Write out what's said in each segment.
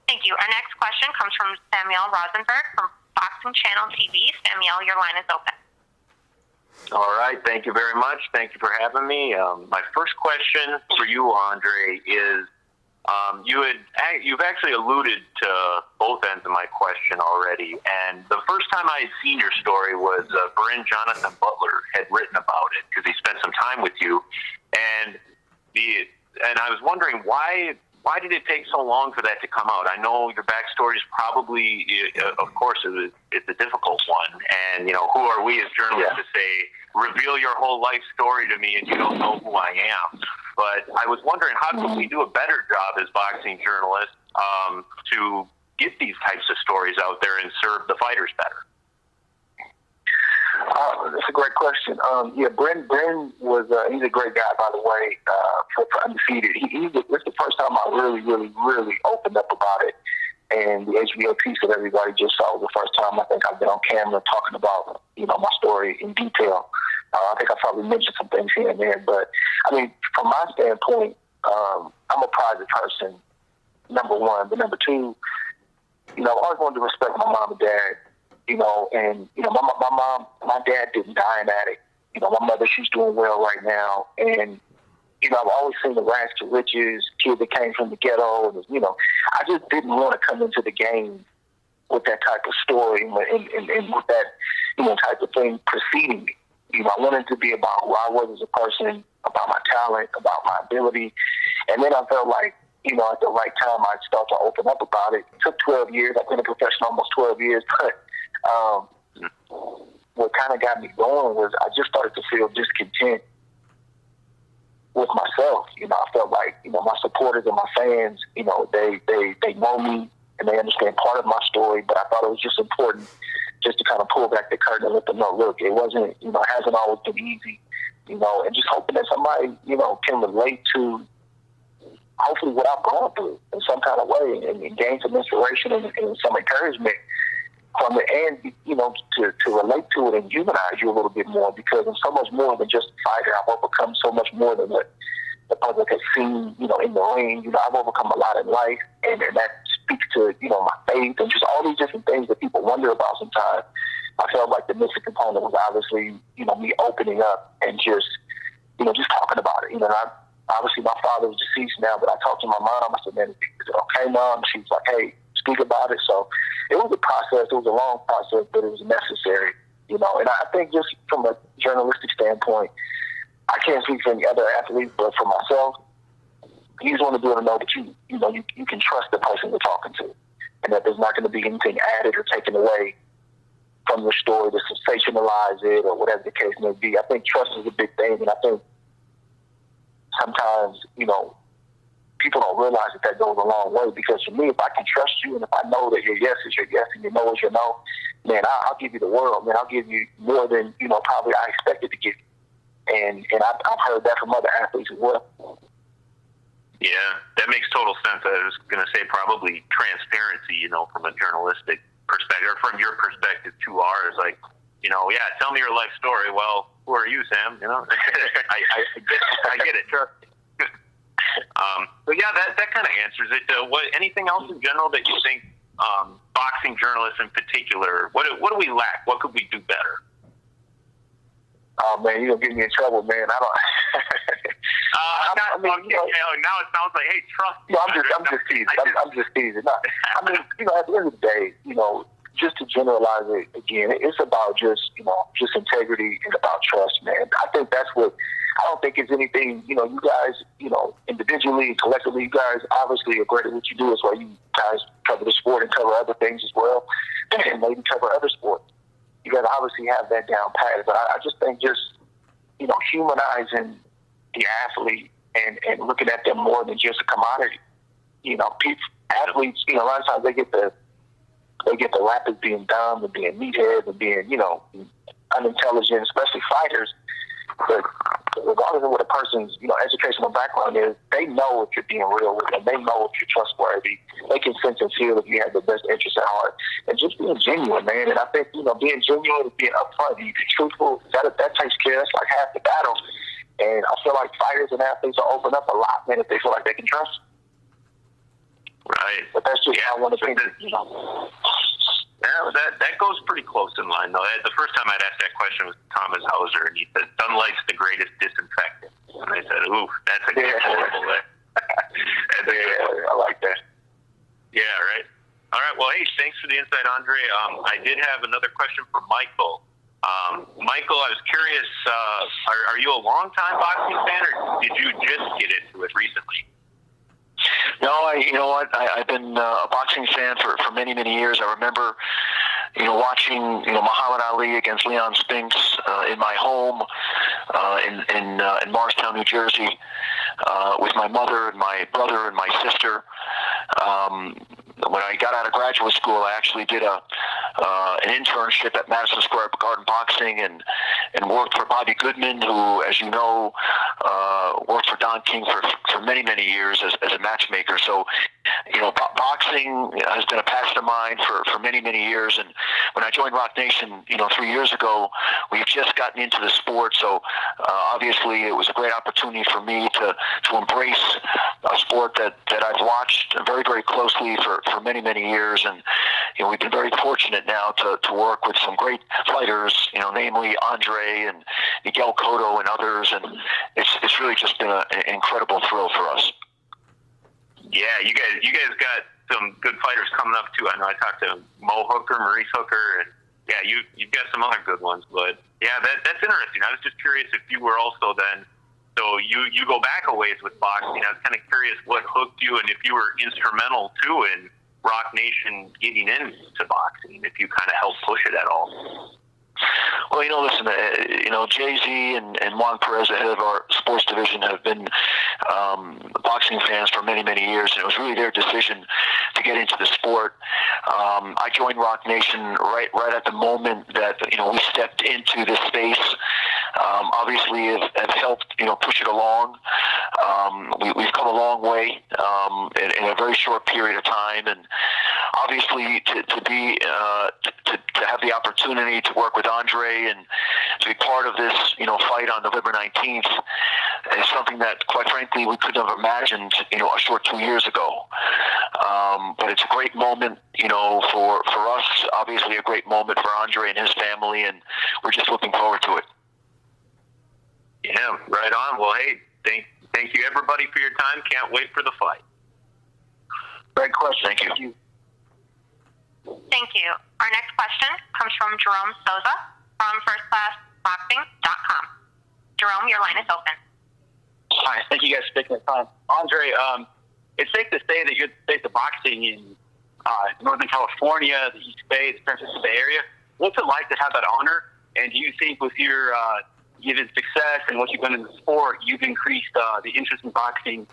Thank you. Our next question comes from Samuel Rosenberg from Boxing Channel TV. Samuel, your line is open. All right. Thank you very much. Thank you for having me. My first question for you, Andre, is you've actually alluded to both ends of my question already. And the first time I had seen your story was Bryn Jonathan Butler had written about it because he spent some time with you. And I was wondering why did it take so long for that to come out? I know your backstory is probably, of course, it's a difficult one. And, who are we as journalists to say, reveal your whole life story to me and you don't know who I am? But I was wondering, how can we do a better job as boxing journalists to get these types of stories out there and serve the fighters better? That's a great question. Bryn was he's a great guy, by the way, for Undefeated. It's the first time I really opened up about it. And the HBO piece that everybody just saw was the first time I think I've been on camera talking about, my story in detail. I think I probably mentioned some things here and there. But, from my standpoint, I'm a private person, number one. But number two, I've always wanted to respect my mom and dad. My dad didn't die in addict. My mother, she's doing well right now. And, I've always seen the rags to riches, kid that came from the ghetto. And, I just didn't want to come into the game with that type of story and with that, type of thing preceding me. I wanted to be about who I was as a person, about my talent, about my ability. And then I felt like, at the right time, I'd start to open up about it. It took 12 years. I've been a professional almost 12 years. But what kind of got me going was I just started to feel discontent with myself. I felt like, my supporters and my fans, they know me and they understand part of my story, but I thought it was just important just to kind of pull back the curtain and let them know, look, it wasn't, it hasn't always been easy, and just hoping that somebody, can relate to hopefully what I've gone through in some kind of way and gain some inspiration and some encouragement from it, and to relate to it and humanize you a little bit more, because I'm so much more than just a fighter. I've overcome so much more than what the public has seen, in the ring. I've overcome a lot in life, and that speaks to, my faith and just all these different things that people wonder about sometimes. I felt like the missing component was obviously, me opening up and just talking about it. Obviously my father is deceased now, but I talked to my mom. I said, man, is it okay, Mom? She was like, hey, speak about it. So it was a process. It was a long process, but it was necessary, And I think just from a journalistic standpoint, I can't speak for any other athletes, but for myself, you just want to be able to know that you can trust the person you're talking to, and that there's not going to be anything added or taken away from your story to sensationalize it or whatever the case may be. I think trust is a big thing, and I think sometimes, people don't realize that goes a long way, because for me, if I can trust you and if I know that your yes is your yes and your no is your no, man, I'll give you the world, man. I'll give you more than, probably I expected to give you. And I've heard that from other athletes as well. Yeah, that makes total sense. I was going to say probably transparency, from a journalistic perspective, or from your perspective to ours. Like, tell me your life story. Well, who are you, Sam? I get it. Sure. But yeah, that kind of answers it. Anything else in general that you think boxing journalists in particular, what do we lack? What could we do better? Oh man, you're gonna get me in trouble, man. I don't. Now it sounds like, hey, trust me. No, I'm just teasing. I'm just teasing. No, at the end of the day, just to generalize it again, it's about just integrity and about trust, man. I think that's what. I don't think it's anything. You guys, individually and collectively, you guys obviously are great at what you do. That's why you guys cover the sport and cover other things as well, and maybe cover other sports. You guys obviously have that down pat, but I just think humanizing the athlete and looking at them more than just a commodity. Athletes, a lot of times they get the rap as being dumb and being meatheads and being, unintelligent, especially fighters. But regardless of what a person's, educational background is, they know if you're being real with them. They know if you're trustworthy. They can sense and feel if you have the best interest at heart. And just being genuine, man. And I think, being genuine and being upfront, being truthful, that takes care. That's like half the battle. And I feel like fighters and athletes will open up a lot, man, if they feel like they can trust. just I want to think, Yeah, that goes pretty close in line, though. The first time I'd asked that question was Thomas Hauser, and he said, sunlight's the greatest disinfectant. And I said, ooh, that's a good horrible there. I like that. Yeah, right. All right, well, hey, thanks for the insight, Andre. I did have another question for Michael. Michael, I was curious, are you a long-time boxing fan, or did you just get into it recently? No, you know what? I've been a boxing fan for many, many years. I remember, watching, Muhammad Ali against Leon Spinks in my home in Morristown, New Jersey, with my mother and my brother and my sister. When I got out of graduate school, I actually did an internship at Madison Square Garden Boxing and worked for Bobby Goodman, who, as you know, worked for Don King for many, many years as a matchmaker. So, boxing has been a passion of mine for many, many years. And when I joined Rock Nation, 3 years ago, we've just gotten into the sport. So, obviously, it was a great opportunity for me to embrace a sport that I've watched very, very closely for many, many years. And, we've been very fortunate now to work with some great fighters, namely Andre and Miguel Cotto and others. And it's really just been an incredible thrill for us. Yeah, you guys got some good fighters coming up too. I know I talked to Mo Hooker, Maurice Hooker, and yeah, you've got some other good ones. But yeah, that's interesting. I was just curious if you were also then. So you go back a ways with boxing. I was kind of curious what hooked you, and if you were instrumental too in Rock Nation getting into boxing, if you kind of helped push it at all. Well, listen, Jay-Z and Juan Perez, the head of our sports division, have been boxing fans for many, many years, and it was really their decision to get into the sport. I joined Rock Nation right at the moment that, we stepped into this space. Obviously, have helped, push it along. We've come a long way in a very short period of time, and obviously to have the opportunity to work with Andre and to be part of this, fight on November 19th is something that, quite frankly, we couldn't have imagined, a short 2 years ago. But it's a great moment, for us, obviously a great moment for Andre and his family, and we're just looking forward to it. Yeah, right on. Well, hey, thank you everybody for your time. Can't wait for the fight. Great question. Thank you. Thank you. Our next question comes from Jerome Souza from firstclassboxing.com. Jerome, your line is open. Hi, thank you guys for taking the time. Andre, it's safe to say that you're the face of boxing in Northern California, the East Bay, the San Francisco Bay Area. What's it like to have that honor? And do you think with your given success and what you've done in the sport, you've increased the interest in boxing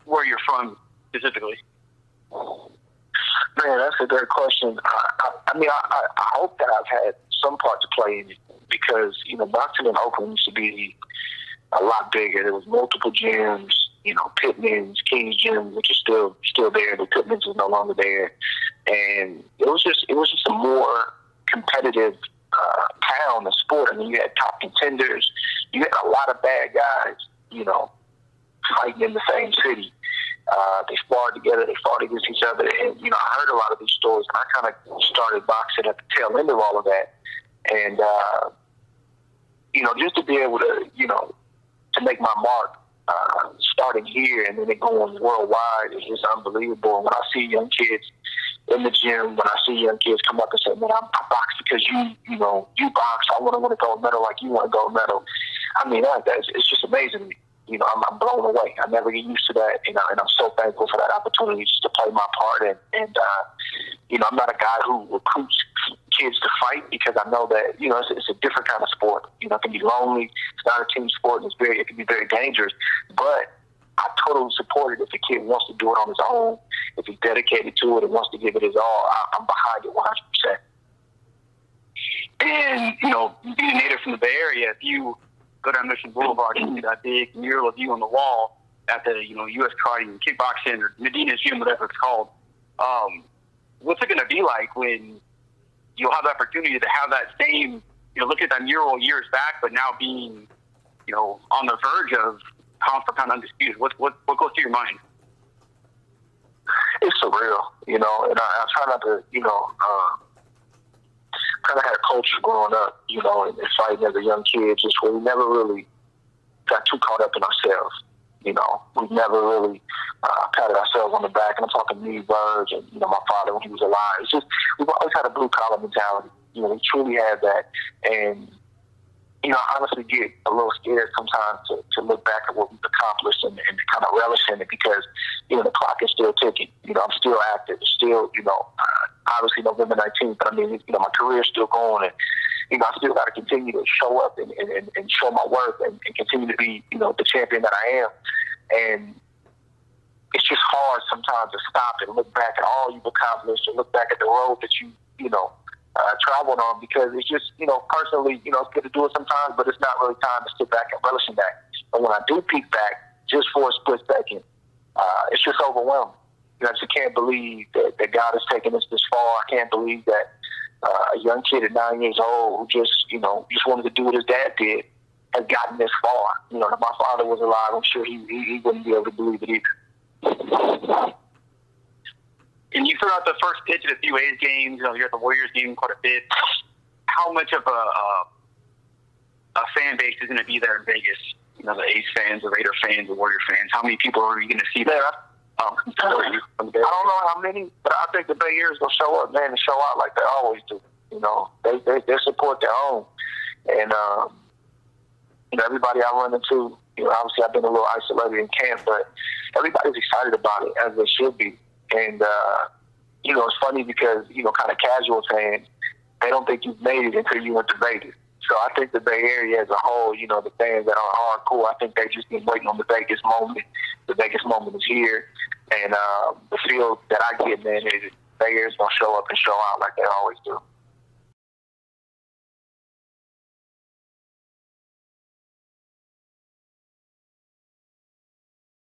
where you're from specifically? Man, that's a great question. I hope that I've had some part to play in it because, boxing in Oakland used to be a lot bigger. There was multiple gyms, Pittman's, King's Gym, which is still there, but Pittman's is no longer there. And it was just a more competitive town, the sport. I mean, you had top contenders. You had a lot of bad guys, fighting in the same city. They sparred together, they fought against each other, and I heard a lot of these stories, and I kind of started boxing at the tail end of all of that, and just to be able to to make my mark starting here and then it going worldwide is just unbelievable. And when I see young kids in the gym, when I see young kids come up and say, "Man, I box because you box. I want a gold medal like you want a gold medal." I mean, it's just amazing to me. I'm blown away. I never get used to that, and I'm so thankful for that opportunity just to play my part. And I'm not a guy who recruits kids to fight because I know that it's a different kind of sport. It can be lonely. It's not a team sport, and it can be very dangerous. But I totally support it if a kid wants to do it on his own, if he's dedicated to it and wants to give it his all. I'm behind it 100%. And being a native from the Bay Area, if you go down Mission Boulevard and see that big mural of you on the wall at the U.S. Karate and Kickboxing or Medina's Gym, whatever it's called. What's it going to be like when you'll have the opportunity to have that same, look at that mural years back, but now being, on the verge of pound for pound undisputed? What goes through your mind? It's real, you know, and I try not to, you know, kind of had a culture growing up, you know, and fighting as a young kid, just where we never really got too caught up in ourselves. You know, we've never really patted ourselves on the back, and I'm talking me, Verge, and, you know, my father when he was alive. It's just, we've always had a blue-collar mentality. You know, we truly had that, and, you know, I honestly get a little scared sometimes to look back at what we've accomplished and kind of relish in it because, you know, the clock is still ticking. You know, I'm still active. It's still, you know, obviously November 19th, but I mean, you know, my career's still going, and, you know, I still got to continue to show up and show my worth and continue to be, you know, the champion that I am. And it's just hard sometimes to stop and look back at all you've accomplished and look back at the road that you know, traveled on, because it's just, you know, personally, you know, it's good to do it sometimes, but it's not really time to sit back and relish in that. And when I do peek back, just for a split second, it's just overwhelming. You know, I just can't believe that God has taken us this far. I can't believe that a young kid at 9 years old who just, you know, just wanted to do what his dad did has gotten this far. You know, if my father was alive, I'm sure he wouldn't be able to believe it either. And you threw out the first pitch at a few A's games. You know, you're at the Warriors game quite a bit. How much of a fan base is going to be there in Vegas? You know, the A's fans, the Raider fans, the Warrior fans. How many people are you going to see there? I don't know how many, but I think the Bay Area's going to show up, man, and show out like they always do. You know, they support their own. And, you know, everybody I run into, you know, obviously I've been a little isolated in camp, but everybody's excited about it, as they should be. And, you know, it's funny because, you know, kind of casual fans, they don't think you've made it until you went to Vegas. So I think the Bay Area as a whole, you know, the fans that are hardcore, I think they just been waiting on the Vegas moment. The Vegas moment is here. And the feel that I get, man, is the Bay Area's going to show up and show out like they always do.